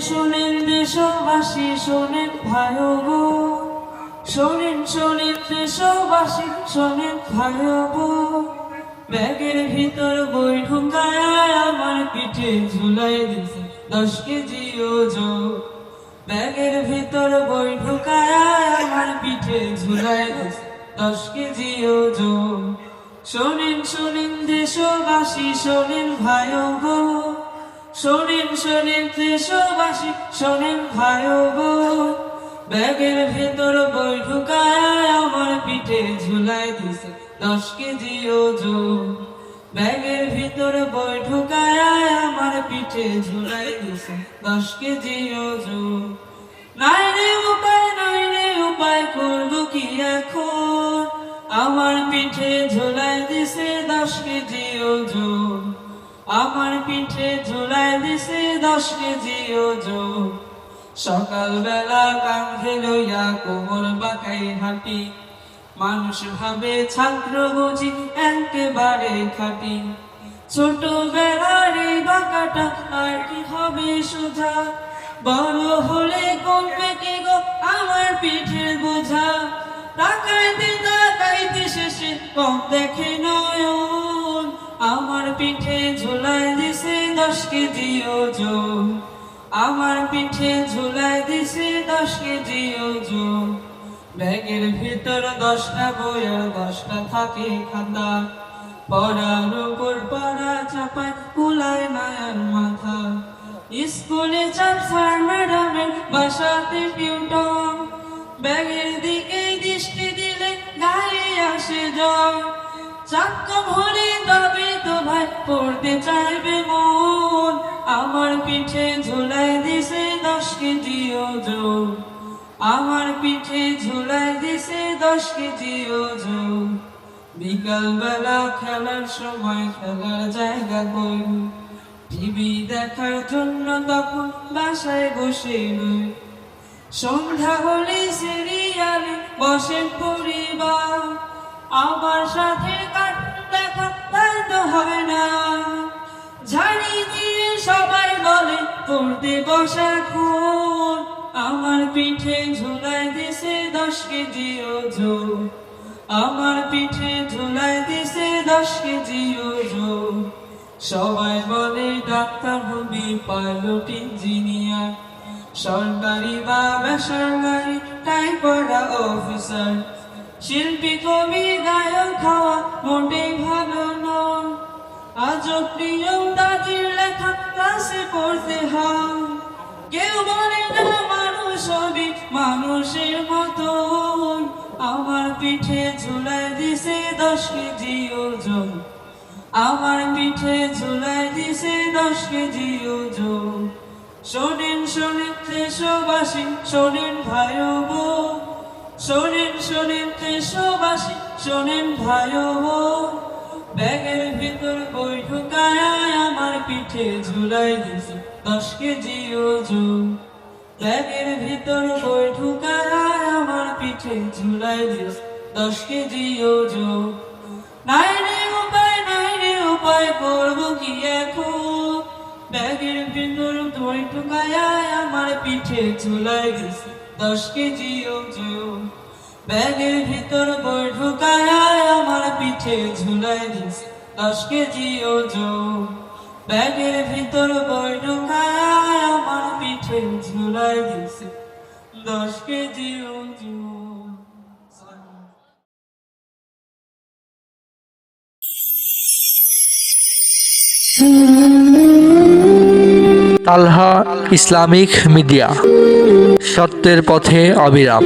শোনেন দেশবাসী, শোনেন ভাই ও বোন, শোনেন শোনেন দেশবাসী, শোনেন ভাই ও বোন। ব্যাগের ভিতর বই ঢুকায় আমার পিঠে ঝুলাই দিছে 10 কেজি ওজন। ব্যাগের ভিতর বই ঢুকায় আমার পিঠে ঝুলাই দিছে 10 কেজি ওজন। শোনেন শোনেন দেশবাসী, শোনেন ভাই ও বোন, শোনেন শোনেন দেশবাসী, শোনেন ভাই ও বোন। ব্যাগের ভেতর বই ঢুকায় আমার পিঠে ঝুলাই দিছে 10 কেজি ওজন। ব্যাগের ভিতর বই ঢুকায় আমার পিঠে ঝুলাই দিছে 10 কেজি ওজন। নাই রে উপায়, নাই রে উপায়, করবো কি এখন? আমার পিঠে ঝুলাই দিছে 10 কেজি ওজন। আমার পিঠে ঝুলাই দিছে 10 কেজি ওজন। সকালবেলা কাঁধে লইয়া কোমর বাঁকাই হাঁটি, মানুষ ভাবে ছাত্র বুঝি একেবারে খাঁটি। ছোটবেলার এই বাঁকাটা আর কি হবে সোজা, বড় হলে কমবে কি গো আমার পিঠের বোঝা। তাকাইতে তাকাইতে শেষে কম দেখে নয়ন, আমার পিঠে ঝুলাই দিছে 10 কেজি ওজন। আমার পিঠে ঝুলাই দিছে 10 কেজি ওজন। ব্যাগের ভিতর 10টা বই আর 10টা থাকে খাতা, পড়ার উপর পড়া চাপায় কুলায় না আর মাথা। স্কুলে চাপ স্যার ম্যাডামের, বাসাতে টিউটর, ব্যাগের দিকে দৃষ্টি দিলে গায়ে আসে জ্বর। চাপ কম হলে তবে তো ভাই পড়তে চাইবে মন, আমার পিঠে ঝুলাই দিছে 10 কেজি ওজন। আমার পিঠে ঝুলাই দিছে 10 কেজি ওজন। বিকাল বেলা খেলার সময় খেলার জায়গা কই, টিভি দেখার জন্য তখন বাসায় বসে রই। সন্ধ্যা হলে সিরিয়ালে বসে পরিবার, আমার সাথে কার্টুন দেখা তাই তো হয় না। ঝাড়ি দিয়ে সবাই বলে পড়তে বসা খুন, আমার পিঠে ঝুলাই দিছে 10 কেজি ওজন। আমার পিঠে ঝুলাই দিছে 10 কেজি ওজন। সবাই বলে ডাক্তার হবি, পাইলট, ইঞ্জিনিয়ার, সরকারি বা বেসরকারি তাই পড়া অফিসার। শিল্পী, কবি, গায়ক হওয়া মোটেই ভালো নয়, আজব নিয়ম দাদির লেখা ক্লাসে পড়তে হয়। কেউ বলে না মানুষ হবি মানুষের মতো, আমার পিঠে ঝুলাই দিছে 10 কেজি ওজন। আমার পিঠে ঝুলাই দিছে 10 কেজি ওজন। শোনেন শোনেন দেশবাসী, শোনেন ভাই ও বোন, শোনেন শোনেন দেশবাসী, শোনেন ভাই ও বোন। ব্যাগের ভিতর বই ঢুকায় আমার পিঠে ঝুলাই দিছে 10 কেজি ওজন। ব্যাগের ভিতর বই ঢুকায় আমার পিঠে ঝুলাই দিছে 10 কেজি ওজন। নাই রে উপায়, নাই রে উপায়, করবো কি এখন? ব্যাগের ভিতর বই ঢুকায় আমার পিঠে ঝুলাই দিছে 10 কেজি ওজন। ব্যাগের ভিতর বই ঢুকায় আমার পিঠে ঝুলাই দিছে 10 কেজি ওজন। ব্যাগের ভিতর বই ঢুকায় আমার পিঠে ঝুলাই দিছে 10 কেজি ওজন। তালহা ইসলামিক মিডিয়া, সত্যের পথে অবিরাম।